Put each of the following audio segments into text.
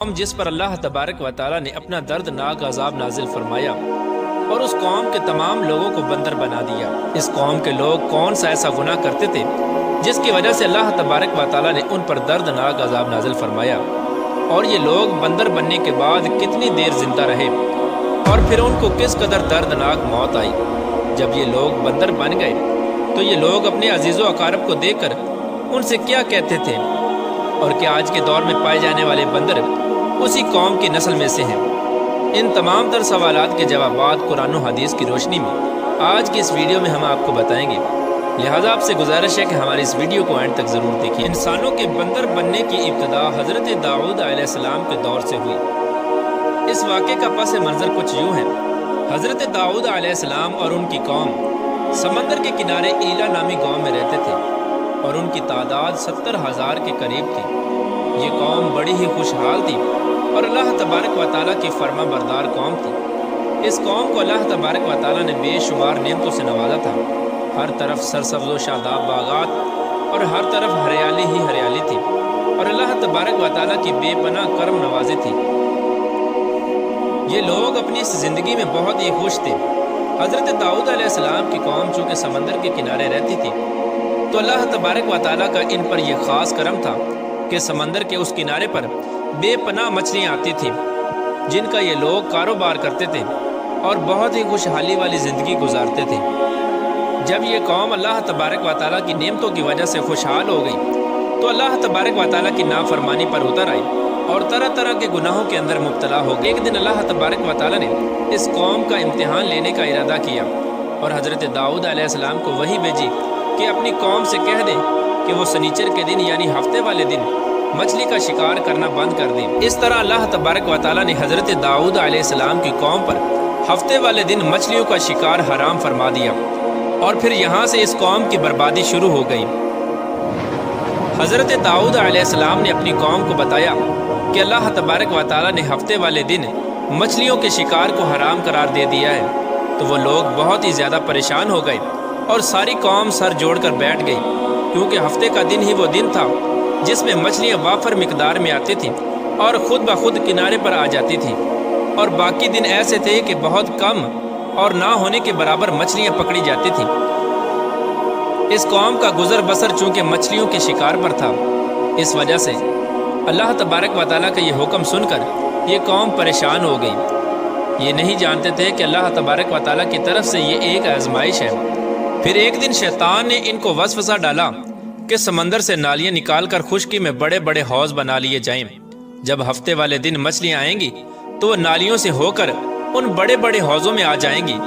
جس پر اللہ تبارک و تعالی نے اپنا دردناک عذاب نازل فرمایا اور اس قوم کے تمام لوگوں کو بندر بنا دیا۔ اس قوم کے لوگ کون سا ایسا گناہ کرتے تھے جس کی وجہ سے اللہ تبارک و تعالی نے ان پر دردناک عذاب نازل فرمایا، اور یہ لوگ بندر بننے کے بعد کتنی دیر زندہ رہے اور پھر ان کو کس قدر دردناک موت آئی۔ جب یہ لوگ بندر بن گئے تو یہ لوگ اپنے عزیز و اقارب کو دیکھ کر ان سے کیا کہتے تھے، اور کیا آج کے دور میں پائے جانے والے بندر اسی قوم کی نسل میں سے ہیں؟ ان تمام تر سوالات کے جوابات قرآن و حدیث کی روشنی میں آج کی اس ویڈیو میں ہم آپ کو بتائیں گے، لہٰذا آپ سے گزارش ہے کہ ہماری اس ویڈیو کو اینڈ تک ضرور دیکھیں۔ انسانوں کے بندر بننے کی ابتدا حضرت داؤد علیہ السلام کے دور سے ہوئی۔ اس واقعے کا پس منظر کچھ یوں ہے۔ حضرت داؤد علیہ السلام اور ان کی قوم سمندر کے کنارے ایلا نامی گاؤں میں رہتے تھے، اور ان کی تعداد 70,000 کے قریب تھی۔ یہ قوم بڑی ہی خوشحال تھی اور اللہ تبارک و تعالیٰ کی فرما بردار قوم تھی۔ اس قوم کو اللہ تبارک و تعالیٰ نے بے شمار نعمتوں سے نوازا تھا۔ ہر طرف سرسبز و شاداب باغات اور ہر طرف ہریالی ہی ہریالی تھی، اور اللہ تبارک و تعالیٰ کی بے پناہ کرم نوازی تھی۔ یہ لوگ اپنی اس زندگی میں بہت ہی خوش تھے۔ حضرت داؤد علیہ السلام کی قوم چونکہ سمندر کے کنارے رہتی تھی تو اللہ تبارک و تعالیٰ کا ان پر یہ خاص کرم تھا کہ سمندر کے اس کنارے پر بے پناہ مچھلیاں آتی تھیں جن کا یہ لوگ کاروبار کرتے تھے اور بہت ہی خوشحالی والی زندگی گزارتے تھے۔ جب یہ قوم اللہ تبارک و تعالیٰ کی نعمتوں کی وجہ سے خوشحال ہو گئی تو اللہ تبارک و تعالیٰ کی نافرمانی پر اتر آئی اور طرح طرح کے گناہوں کے اندر مبتلا ہو گئی۔ ایک دن اللہ تبارک و تعالیٰ نے اس قوم کا امتحان لینے کا ارادہ کیا اور حضرت داؤد علیہ السلام کو وحی بھیجی کہ اپنی قوم سے کہہ دیں کہ وہ سنیچر کے دن یعنی ہفتے والے دن مچھلی کا شکار کرنا بند کر دیں۔ اس طرح اللہ تبارک و تعالیٰ نے حضرت داؤد علیہ السلام کی قوم پر ہفتے والے دن مچھلیوں کا شکار حرام فرما دیا، اور پھر یہاں سے اس قوم کی بربادی شروع ہو گئی۔ حضرت داؤد علیہ السلام نے اپنی قوم کو بتایا کہ اللہ تبارک و تعالیٰ نے ہفتے والے دن مچھلیوں کے شکار کو حرام قرار دے دیا ہے، تو وہ لوگ بہت ہی زیادہ پریشان ہو گئے اور ساری قوم سر جوڑ کر بیٹھ گئی، کیونکہ ہفتے کا دن ہی وہ دن تھا جس میں مچھلیاں وافر مقدار میں آتی تھیں اور خود بخود کنارے پر آ جاتی تھیں، اور باقی دن ایسے تھے کہ بہت کم اور نہ ہونے کے برابر مچھلیاں پکڑی جاتی تھیں۔ اس قوم کا گزر بسر چونکہ مچھلیوں کے شکار پر تھا، اس وجہ سے اللہ تبارک و تعالیٰ کا یہ حکم سن کر یہ قوم پریشان ہو گئی۔ یہ نہیں جانتے تھے کہ اللہ تبارک و تعالیٰ کی طرف سے یہ ایک آزمائش ہے۔ پھر ایک دن شیطان نے ان کو وسوسہ ڈالا کہ سمندر سے نالیاں نکال کر خشکی میں بڑے بڑے حوض بنا لیے جائیں۔ جب ہفتے والے دن مچھلیاں آئیں گی تو وہ نالیوں سے ہو کر ان بڑے بڑے حوضوں میں آ جائیں گی،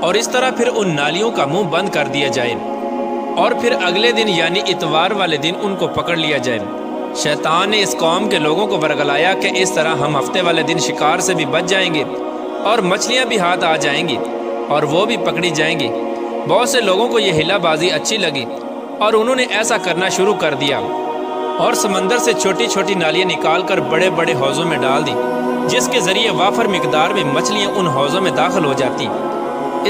اور اس طرح پھر ان نالیوں کا منہ بند کر دیا جائے، اور پھر اگلے دن یعنی اتوار والے دن ان کو پکڑ لیا جائے۔ شیطان نے اس قوم کے لوگوں کو ورگلایا کہ اس طرح ہم ہفتے والے دن شکار سے بھی بچ جائیں گے اور مچھلیاں بھی ہاتھ آ جائیں گی اور وہ بھی پکڑی جائیں گی۔ بہت سے لوگوں کو یہ ہلا بازی اچھی لگی اور انہوں نے ایسا کرنا شروع کر دیا اور سمندر سے چھوٹی چھوٹی نالیاں نکال کر بڑے بڑے حوضوں میں ڈال دی، جس کے ذریعے وافر مقدار میں مچھلیاں ان حوضوں میں داخل ہو جاتی۔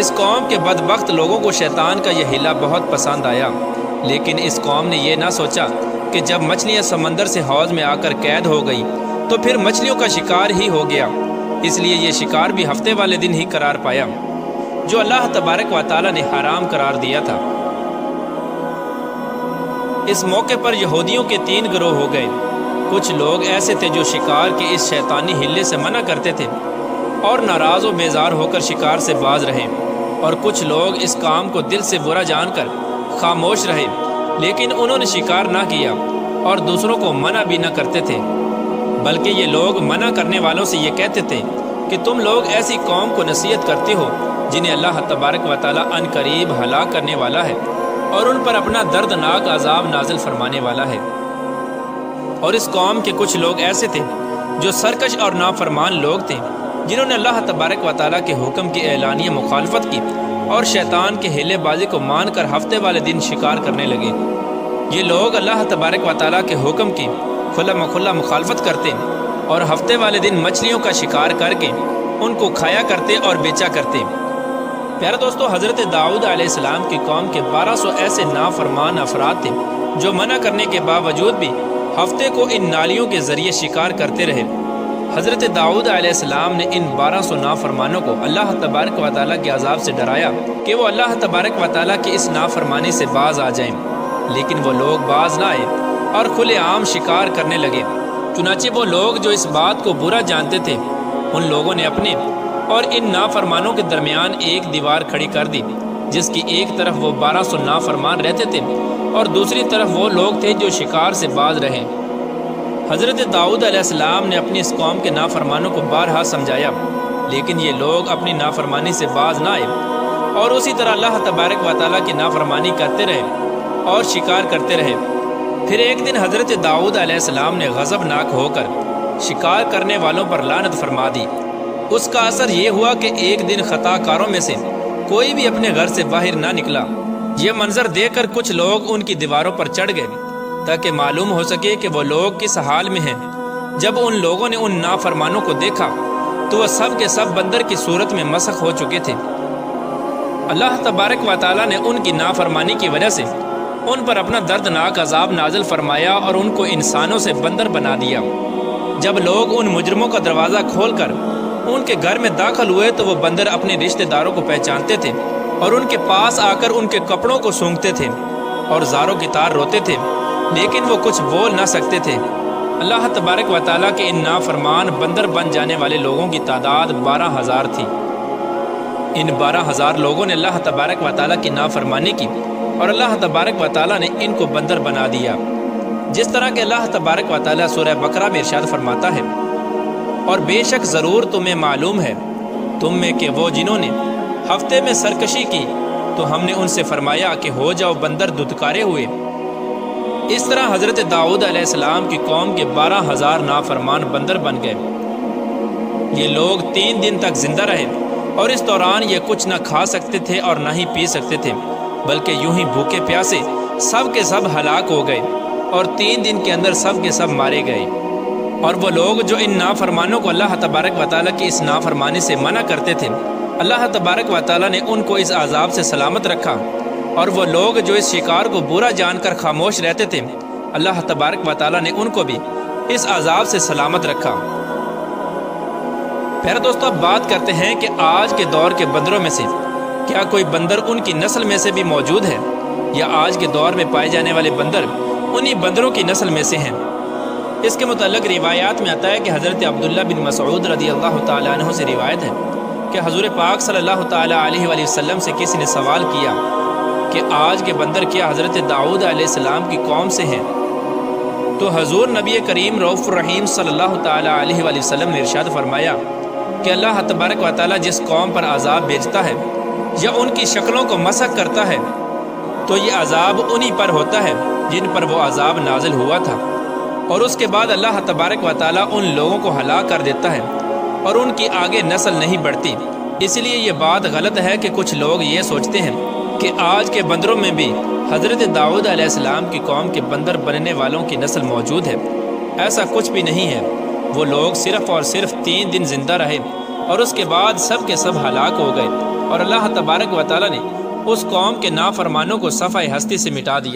اس قوم کے بدبخت لوگوں کو شیطان کا یہ ہلا بہت پسند آیا، لیکن اس قوم نے یہ نہ سوچا کہ جب مچھلیاں سمندر سے حوض میں آ کر قید ہو گئی تو پھر مچھلیوں کا شکار ہی ہو گیا۔ اس لیے یہ شکار بھی ہفتے والے دن ہی قرار پایا جو اللہ تبارک و تعالیٰ نے حرام قرار دیا تھا۔ اس موقع پر یہودیوں کے 3 گروہ ہو گئے۔ کچھ لوگ ایسے تھے جو شکار کے اس شیطانی ہلے سے منع کرتے تھے اور ناراض و بیزار ہو کر شکار سے باز رہے، اور کچھ لوگ اس کام کو دل سے برا جان کر خاموش رہے، لیکن انہوں نے شکار نہ کیا اور دوسروں کو منع بھی نہ کرتے تھے، بلکہ یہ لوگ منع کرنے والوں سے یہ کہتے تھے کہ تم لوگ ایسی قوم کو نصیحت کرتے ہو جنہیں اللہ تبارک و تعالیٰ ان قریب ہلاک کرنے والا ہے اور ان پر اپنا دردناک عذاب نازل فرمانے والا ہے۔ اور اس قوم کے کچھ لوگ ایسے تھے جو سرکش اور نافرمان لوگ تھے، جنہوں نے اللہ تبارک و تعالیٰ کے حکم کی اعلانیہ مخالفت کی اور شیطان کے ہیلے بازی کو مان کر ہفتے والے دن شکار کرنے لگے۔ یہ لوگ اللہ تبارک و تعالیٰ کے حکم کی کھلا مخالفت کرتے اور ہفتے والے دن مچھلیوں کا شکار کر کے ان کو کھایا کرتے اور بیچا کرتے۔ پیارے دوستو، حضرت داؤد علیہ السلام کی قوم کے 1200 ایسے نافرمان افراد تھے جو منع کرنے کے باوجود بھی ہفتے کو ان نالیوں کے ذریعے شکار کرتے رہے حضرت داؤد علیہ السلام نے ان 1200 نافرمانوں کو اللہ تبارک و تعالیٰ کے عذاب سے ڈرایا کہ وہ اللہ تبارک و تعالیٰ کی اس نافرمانی سے باز آ جائیں، لیکن وہ لوگ باز نہ آئے اور کھلے عام شکار کرنے لگے۔ چنانچہ وہ لوگ جو اس بات کو برا جانتے تھے، ان لوگوں نے اپنے اور ان نافرمانوں کے درمیان ایک دیوار کھڑی کر دی، جس کی ایک طرف وہ 1200 نافرمان رہتے تھے اور دوسری طرف وہ لوگ تھے جو شکار سے باز رہے۔ حضرت داؤد علیہ السلام نے اپنی اس قوم کے نافرمانوں کو بارہا سمجھایا، لیکن یہ لوگ اپنی نافرمانی سے باز نہ آئے اور اسی طرح اللہ تبارک و تعالیٰ کی نافرمانی کرتے رہے اور شکار کرتے رہے۔ پھر ایک دن حضرت داؤد علیہ السلام نے غضبناک ہو کر شکار کرنے والوں پر لعنت فرما دی۔ اس کا اثر یہ ہوا کہ ایک دن خطا کاروں میں سے کوئی بھی اپنے گھر سے باہر نہ نکلا۔ یہ منظر دیکھ کر کچھ لوگ ان کی دیواروں پر چڑھ گئے تاکہ معلوم ہو سکے کہ وہ لوگ کس حال میں ہیں۔ جب ان لوگوں نے ان نافرمانوں کو دیکھا تو وہ سب کے سب بندر کی صورت میں مسخ ہو چکے تھے۔ اللہ تبارک و تعالیٰ نے ان کی نافرمانی کی وجہ سے ان پر اپنا دردناک عذاب نازل فرمایا اور ان کو انسانوں سے بندر بنا دیا۔ جب لوگ ان مجرموں کا دروازہ کھول کر ان کے گھر میں داخل ہوئے تو وہ بندر اپنے رشتہ داروں کو پہچانتے تھے اور ان کے پاس آ کر ان کے کپڑوں کو سونگھتے تھے اور زاروں کی طرح روتے تھے، لیکن وہ کچھ بول نہ سکتے تھے۔ اللہ تبارک و تعالیٰ کے ان نافرمان بندر بن جانے والے لوگوں کی تعداد 12,000 تھی۔ ان 12,000 لوگوں نے اللہ تبارک و تعالیٰ کی نافرمانی کی اور اللہ تبارک و تعالیٰ نے ان کو بندر بنا دیا، جس طرح کہ اللہ تبارک و تعالیٰ سورہ بقرہ میں ارشاد فرماتا ہے، اور بے شک ضرور تمہیں معلوم ہے تم میں کہ وہ جنہوں نے ہفتے میں سرکشی کی تو ہم نے ان سے فرمایا کہ ہو جاؤ بندر دھتکارے ہوئے۔ اس طرح حضرت داؤد علیہ السلام کی قوم کے 12,000 نافرمان بندر بن گئے۔ یہ لوگ 3 دن تک زندہ رہے اور اس دوران یہ کچھ نہ کھا سکتے تھے اور نہ ہی پی سکتے تھے، بلکہ یوں ہی بھوکے پیاسے سب کے سب ہلاک ہو گئے اور 3 دن کے اندر سب کے سب مارے گئے۔ اور وہ لوگ جو ان نافرمانوں کو اللہ تبارک و تعالیٰ کی اس نافرمانی سے منع کرتے تھے، اللہ تبارک و تعالیٰ نے ان کو اس عذاب سے سلامت رکھا، اور وہ لوگ جو اس شکار کو برا جان کر خاموش رہتے تھے، اللہ تبارک و تعالیٰ نے ان کو بھی اس عذاب سے سلامت رکھا۔ پھر دوستو اب بات کرتے ہیں کہ آج کے دور کے بندروں میں سے کیا کوئی بندر ان کی نسل میں سے بھی موجود ہے، یا آج کے دور میں پائے جانے والے بندر انہی بندروں کی نسل میں سے ہیں؟ اس کے متعلق روایات میں آتا ہے کہ حضرت عبداللہ بن مسعود رضی اللہ تعالیٰ عنہ سے روایت ہے کہ حضور پاک صلی اللہ تعالیٰ علیہ وآلہ وسلم سے کسی نے سوال کیا کہ آج کے بندر کیا حضرت داؤد علیہ السلام کی قوم سے ہیں؟ تو حضور نبی کریم رؤوف الرحیم صلی اللہ تعالیٰ علیہ وآلہ وسلم نے ارشاد فرمایا کہ اللہ تبارک و تعالیٰ جس قوم پر عذاب بھیجتا ہے یا ان کی شکلوں کو مسخ کرتا ہے تو یہ عذاب انہی پر ہوتا ہے جن پر وہ عذاب نازل ہوا تھا، اور اس کے بعد اللہ تبارک و تعالیٰ ان لوگوں کو ہلاک کر دیتا ہے اور ان کی آگے نسل نہیں بڑھتی۔ اس لیے یہ بات غلط ہے کہ کچھ لوگ یہ سوچتے ہیں کہ آج کے بندروں میں بھی حضرت داؤد علیہ السلام کی قوم کے بندر بننے والوں کی نسل موجود ہے۔ ایسا کچھ بھی نہیں ہے۔ وہ لوگ صرف اور صرف 3 دن زندہ رہے اور اس کے بعد سب کے سب ہلاک ہو گئے، اور اللہ تبارک و تعالیٰ نے اس قوم کے نافرمانوں کو صفحہ ہستی سے مٹا دیا۔